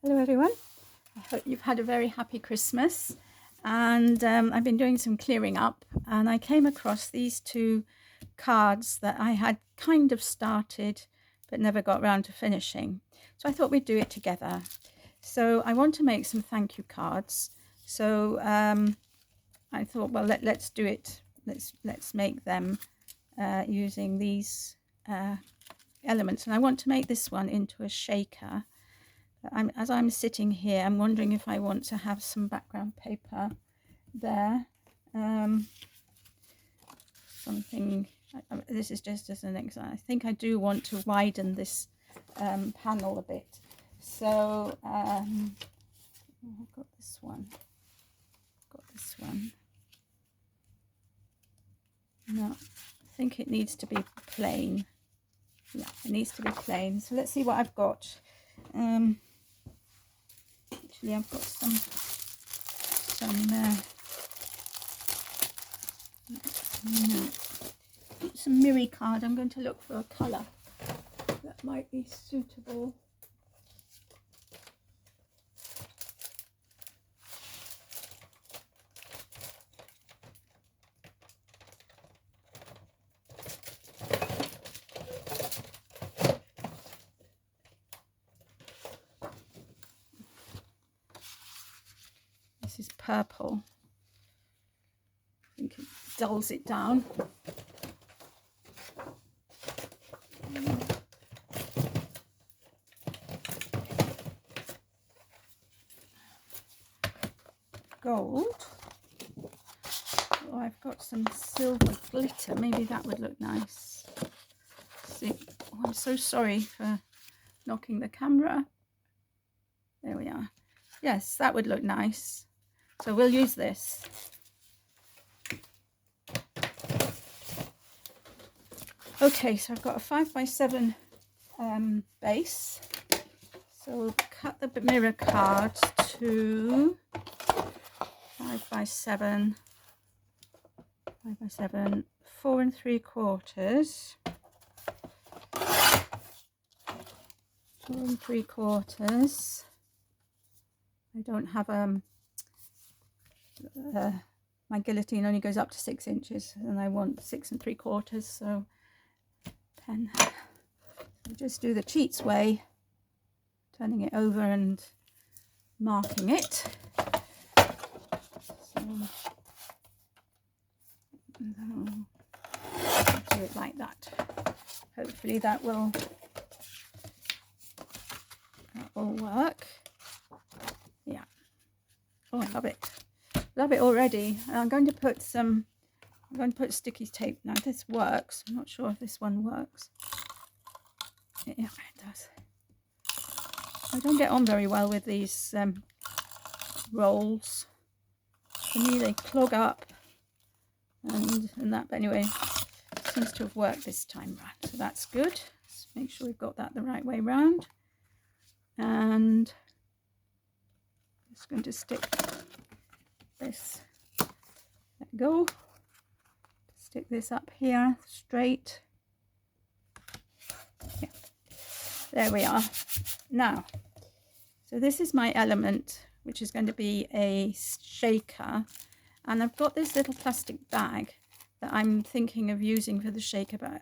Hello everyone, I hope you've had a very happy Christmas, and I've been doing some clearing up and I came across these two cards that I had kind of started but never got around to finishing, so I thought we'd do it together. So I want to make some thank you cards, so I thought, well, let's do it. Let's make them using these elements, and I want to make this one into a shaker. As I'm sitting here, I'm wondering if I want to have some background paper there. Something, this is just as an example. I think I do want to widen this panel a bit. So I've got this one. No, I think it needs to be plain. Yeah, it needs to be plain. So let's see what I've got. Actually, I've got some Miri card. I'm going to look for a colour that might be suitable. This is purple. I think it dulls it down. Gold. Oh, I've got some silver glitter. Maybe that would look nice. See, oh, I'm so sorry for knocking the camera. There we are. Yes, that would look nice. So we'll use this. Okay, so I've got a 5x7 base. So we'll cut the mirror card to 5x7, 4 3/4, 4 3/4. I don't have my guillotine only goes up to 6 inches, and I want 6 3/4, so pen. So just do the cheats way, turning it over and marking it. So do it like that. Hopefully that will work. Yeah. Oh, I love it. Love it already. And I'm going to put sticky tape. Now this works. I'm not sure if this one works. Yeah, it does. I don't get on very well with these rolls. For me, they clog up and that. But anyway, seems to have worked this time round, so that's good. Let's make sure we've got that the right way round. And I'm just going to stick this. Let go. Stick this up here straight. Yeah. There we are. Now, so this is my element, which is going to be a shaker, and I've got this little plastic bag that I'm thinking of using for the shaker, but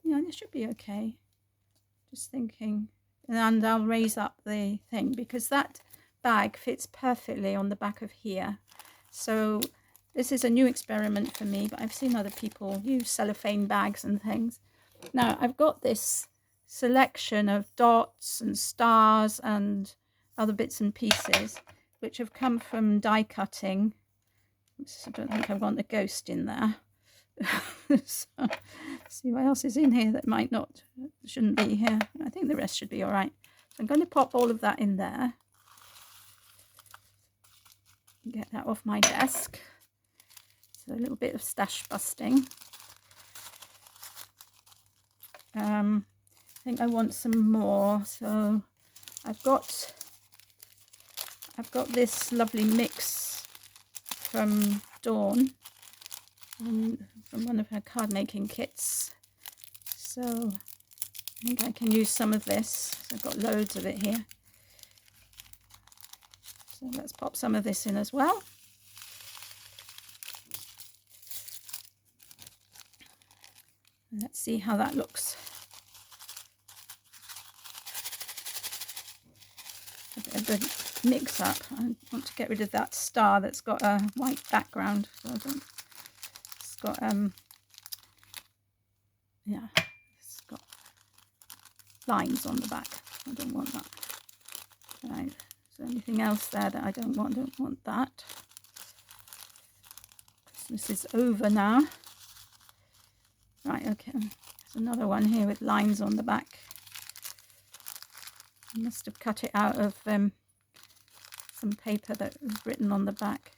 yeah, this should be okay. Just thinking, and I'll raise up the thing because that bag fits perfectly on the back of here. So this is a new experiment for me, but I've seen other people use cellophane bags and things. Now I've got this selection of dots and stars and other bits and pieces which have come from die cutting. I don't think I want a ghost in there. So, see what else is in here that shouldn't be here. I think the rest should be all right. So I'm going to pop all of that in there. Get that off my desk. So a little bit of stash busting. I think I want some more. So I've got this lovely mix from Dawn, from one of her card making kits. So I think I can use some of this. So I've got loads of it here. So let's pop some of this in as well. And let's see how that looks. A good mix up. I want to get rid of that star that's got a white background. So I don't, it's got yeah, it's got lines on the back. I don't want that. Right. Is there anything else there that I don't want? Don't want that. Christmas is over now. Right, okay. There's another one here with lines on the back. I must have cut it out of some paper that was written on the back.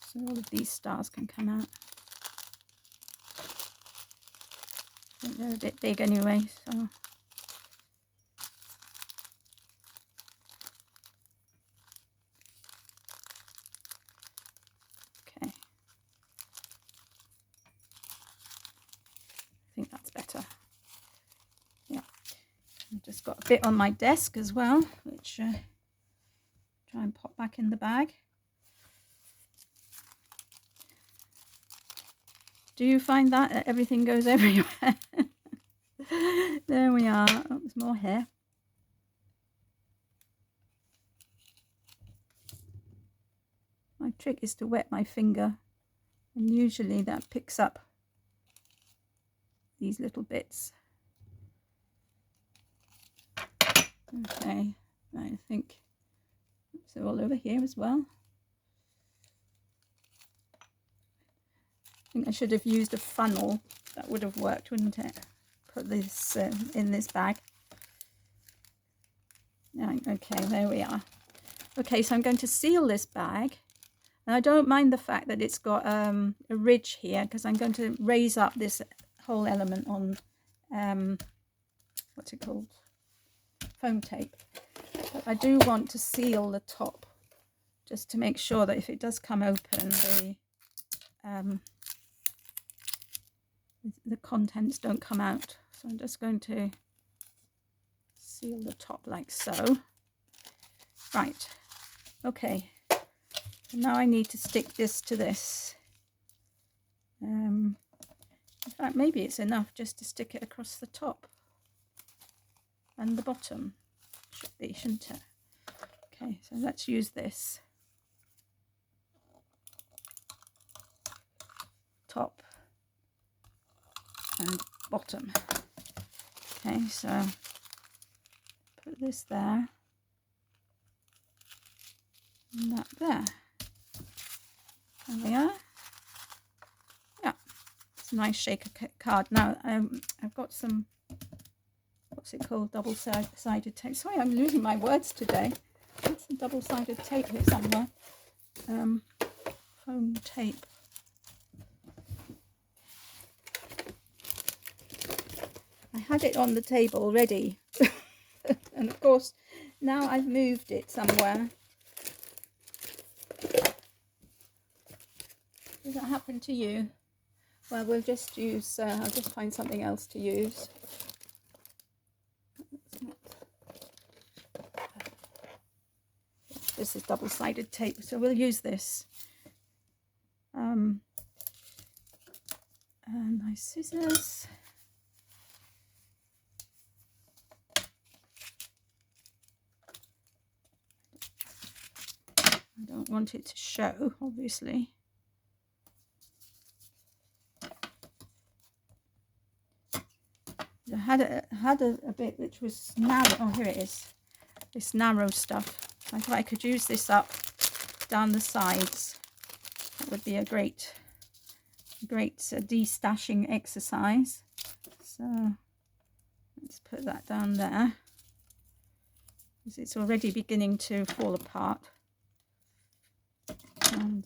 So all of these stars can come out. I think they're a bit big anyway, so. Okay. I think that's better. Yeah. I've just got a bit on my desk as well, which try and pop back in the bag. Do you find that everything goes everywhere? There we are. Oh, there's more here. My trick is to wet my finger, and usually that picks up these little bits. Okay, I think so all over here as well. I think I should have used a funnel. That would have worked, wouldn't it? Put this in this bag. Yeah, okay, there we are. Okay, so I'm going to seal this bag. And I don't mind the fact that it's got a ridge here, because I'm going to raise up this whole element on, what's it called? Foam tape. But I do want to seal the top, just to make sure that if it does come open, the contents don't come out. So I'm just going to seal the top like so. Right, okay. So now I need to stick this to this. In fact, maybe it's enough just to stick it across the top and the bottom. Should be, shouldn't it? Okay, so let's use this. Top and bottom. Okay, so put this there and that there. There we are. Yeah, it's a nice shaker card. Now I've got some, what's it called, double-sided tape. Sorry, I'm losing my words today. It's a double-sided tape here somewhere. Foam tape. I had it on the table already. And of course, now I've moved it somewhere. Does that happen to you? Well, we'll just use, I'll just find something else to use. This is double-sided tape, so we'll use this. And my scissors. I don't want it to show, obviously. I had a bit which was narrow. Oh, here it is. This narrow stuff. I thought I could use this up down the sides. That would be a great de-stashing exercise. So let's put that down there, because it's already beginning to fall apart. And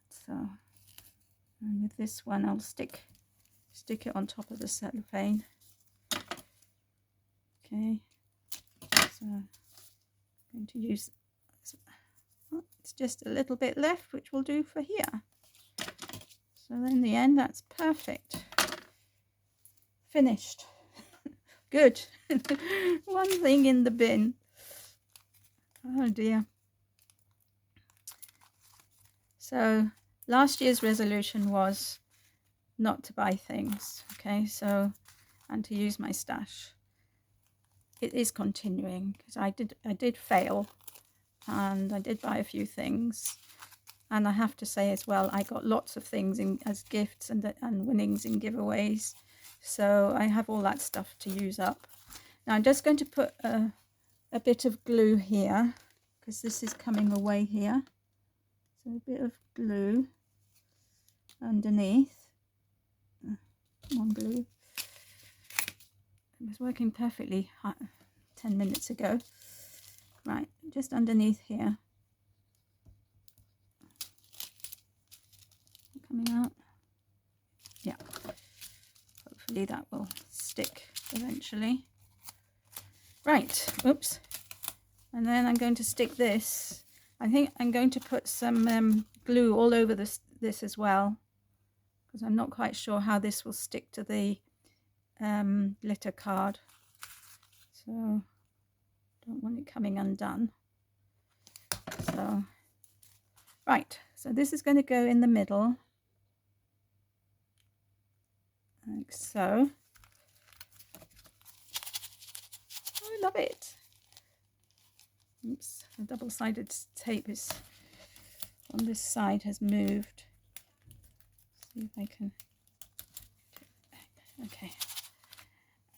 so, and with this one I'll stick it on top of the cellophane. Okay, so I'm going to use, oh, it's just a little bit left, which will do for here. So in the end, that's perfect. Finished. Good. One thing in the bin. Oh dear. So last year's resolution was not to buy things. Okay, so, and to use my stash. It is continuing because I did fail, and I did buy a few things. And I have to say as well, I got lots of things in as gifts and winnings in giveaways. So I have all that stuff to use up. Now I'm just going to put a bit of glue here, because this is coming away here. So a bit of glue underneath. Come on, glue. It was working perfectly 10 minutes ago. Right, just underneath here. Coming out. Yeah. Hopefully that will stick eventually. Right, oops. And then I'm going to stick this. I think I'm going to put some glue all over this as well, because I'm not quite sure how this will stick to the glitter card. So don't want it coming undone. So right, so this is going to go in the middle, like so. Oh, I love it. Oops, the double-sided tape is on this side has moved. See if I can. Okay.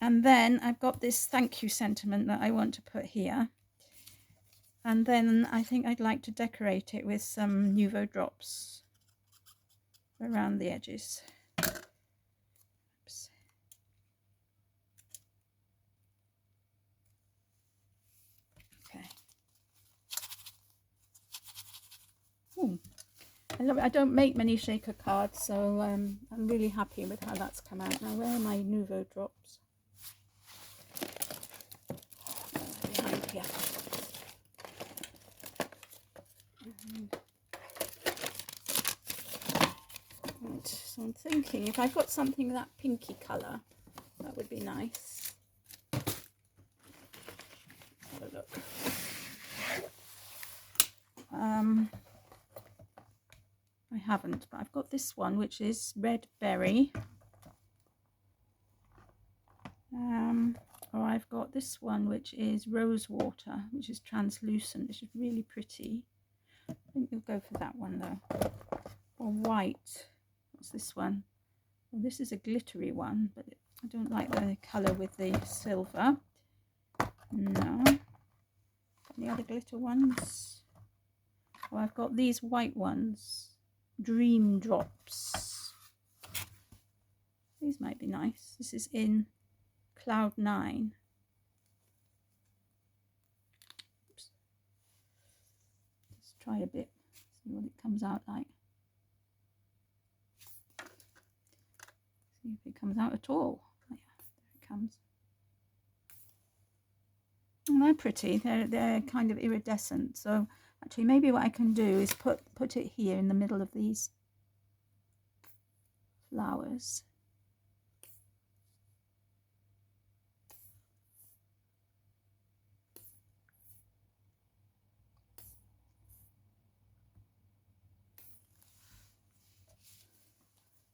And then I've got this thank you sentiment that I want to put here. And then I think I'd like to decorate it with some Nuvo drops around the edges. Oops. Okay. Ooh. I love it. I don't make many shaker cards, so I'm really happy with how that's come out. Now, where are my Nuvo drops? Behind here. Right, so I'm thinking if I've got something that pinky colour, that would be nice. Have a look. I haven't, but I've got this one, which is red berry. Or I've got this one, which is rose water, which is translucent, which is really pretty. I think you'll go for that one though. Or white. What's this one? Well, this is a glittery one, but I don't like the colour with the silver. No. Any other glitter ones? Oh, I've got these white ones. Dream drops. These might be nice. This is in Cloud 9. Oops. Let's try a bit, see what it comes out like. See if it comes out at all. Oh, yeah, there it comes. And they're pretty. They're kind of iridescent. So actually, maybe what I can do is put it here in the middle of these flowers.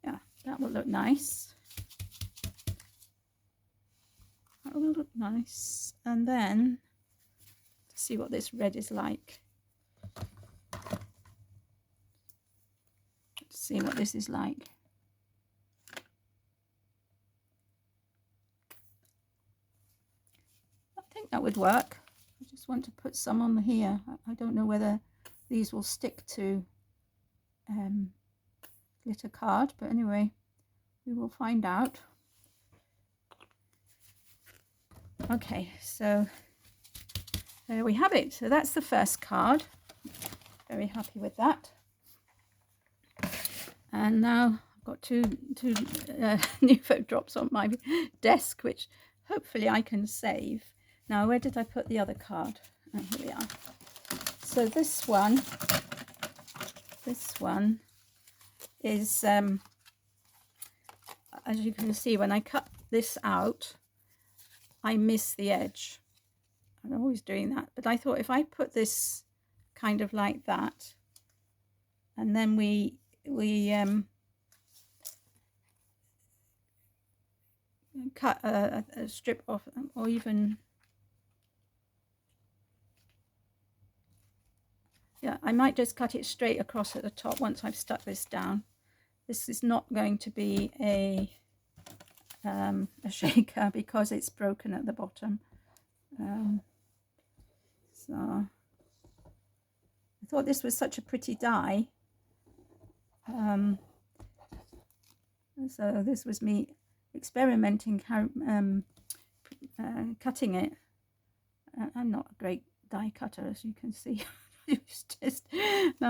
Yeah, that will look nice. That will look nice. And then to see what this red is like. Let's see what this is like. I think that would work. I just want to put some on here. I don't know whether these will stick to glitter card, but anyway, we will find out. Okay, so there we have it. So that's the first card. Very happy with that. And now I've got two Nuvo drops on my desk, which hopefully I can save. Now, where did I put the other card? Oh, here we are. So this one is, as you can see, when I cut this out, I miss the edge. I'm always doing that, but I thought if I put this kind of like that, and then we cut a strip off, or even, yeah, I might just cut it straight across at the top once I've stuck this down. This is not going to be a shaker because it's broken at the bottom. So I thought this was such a pretty die. So this was me experimenting, cutting it. I'm not a great die cutter, as you can see. I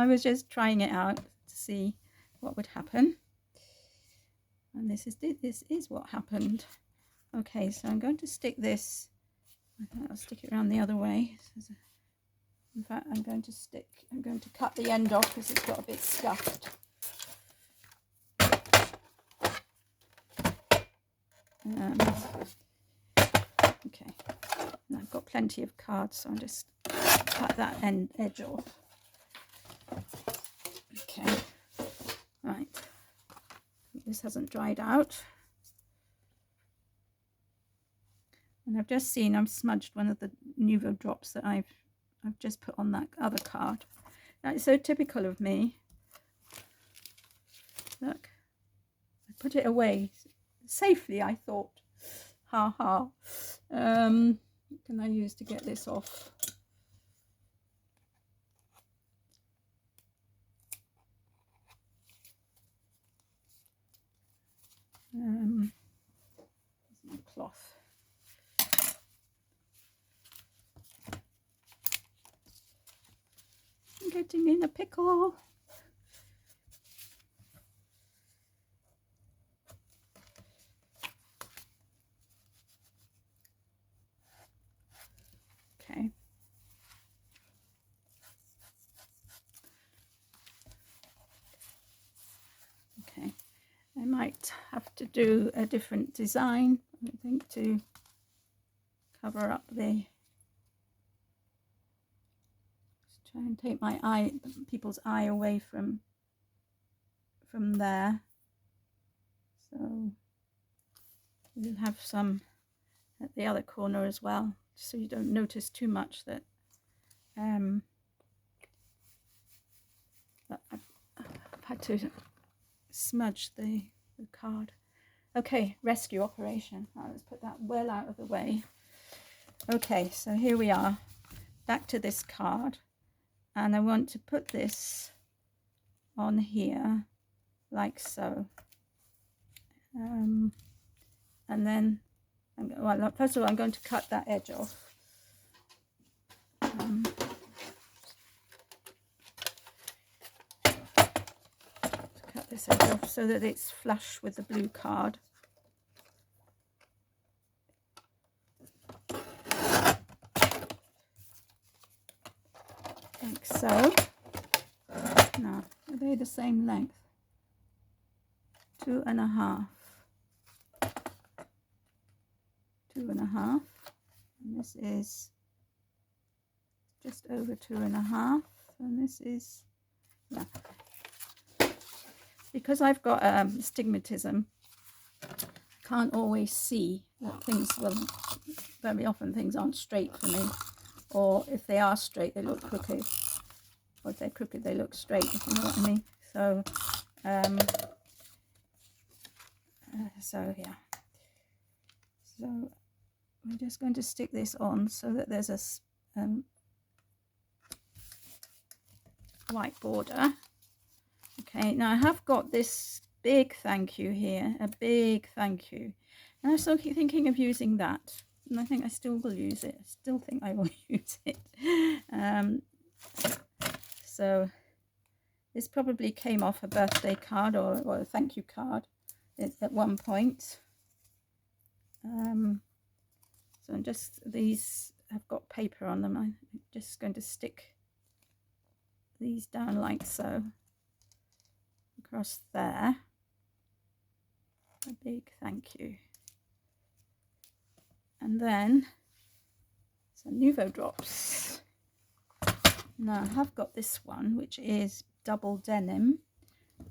was just trying it out to see what would happen, and this is what happened. Okay, so I'm going to stick this. I'll stick it around the other way. In fact, I'm going to cut the end off because it's got a bit scuffed. Okay, and I've got plenty of cards, so I'll just cut that edge off. Okay, right. This hasn't dried out. And I've just seen I've smudged one of the Nuvo drops that I've just put on that other card. That's so typical of me. Look, I put it away safely, I thought. Ha ha. What can I use to get this off? Here's my cloth. I'm getting in a pickle. Okay. Okay. I might have to do a different design, I think, to cover up the. Just try and take my people's eye away from there. So we'll have some at the other corner as well, so you don't notice too much that I've had to smudge the card. Okay, rescue operation. Now let's put that well out of the way. Okay, so here we are, back to this card, and I want to put this on here like so. And then, well, first of all, I'm going to cut that edge off. Cut this edge off so that it's flush with the blue card. Like so. Now, are they the same length? 2.5. 2.5. And this is just over 2.5. And this is, yeah. Because I've got astigmatism, I can't always see that things, well, very often things aren't straight for me. Or if they are straight, they look crooked. Or if they're crooked, they look straight, if you know what I mean. So, so yeah. So we're just going to stick this on so that there's a white border. Okay, now I have got this big thank you here, a big thank you. And I still keep thinking of using that. And I think I still will use it. I still think I will use it. So this probably came off a birthday card or a thank you card at one point. So I'm just, these have got paper on them. I'm just going to stick these down like so across there. A big thank you. And And then some Nuvo drops. Now I have got this one, which is double denim,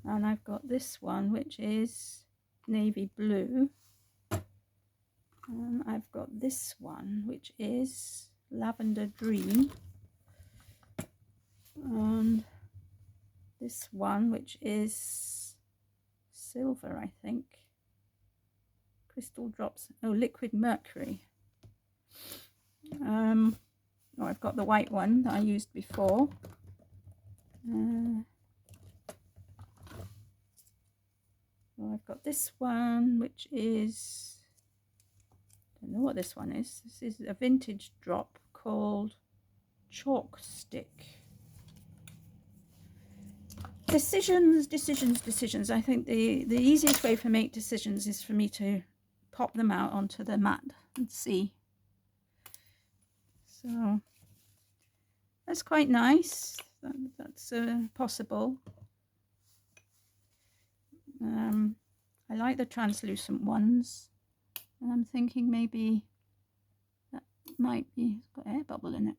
and I've got this one, which is navy blue, and I've got this one, which is lavender dream, and this one, which is silver, I think. Crystal drops. Oh, liquid mercury. Oh, I've got the white one that I used before. Well, I've got this one, which is, I don't know what this one is. This is a vintage drop called Chalk Stick. Decisions. I think the easiest way to make decisions is for me to pop them out onto the mat and see. So that's quite nice. That's possible. I like the translucent ones, and I'm thinking maybe that might be, it's got air bubble in it.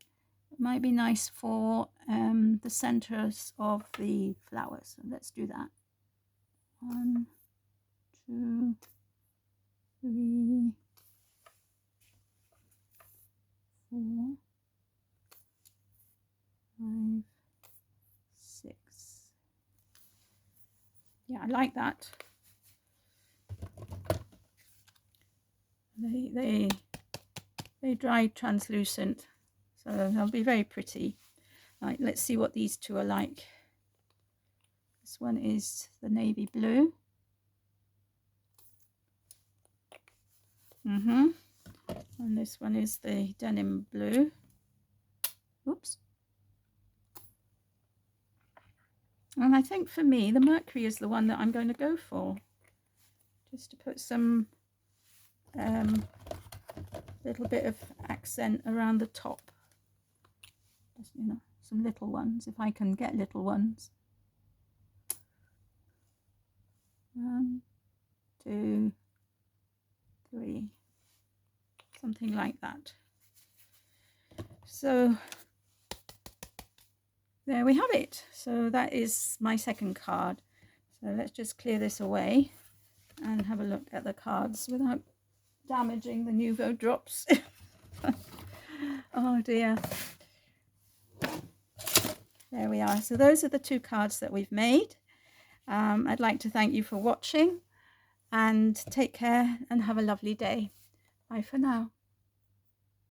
It might be nice for the centers of the flowers. So let's do that. 1, 2, 3, 4, 5, 6. Yeah, I like that. They dry translucent, so they'll be very pretty. Right, let's see what these two are like. This one is the navy blue. And this one is the denim blue. Oops. And I think for me, the mercury is the one that I'm going to go for. Just to put some little bit of accent around the top. Just, you know, some little ones, if I can get little ones. 1, 2, 3. Something like that. So there we have it. So that is my second card. So let's just clear this away and have a look at the cards without damaging the Nuvo drops. Oh dear. There we are. So those are the 2 cards that we've made. I'd like to thank you for watching, and take care and have a lovely day. Bye for now.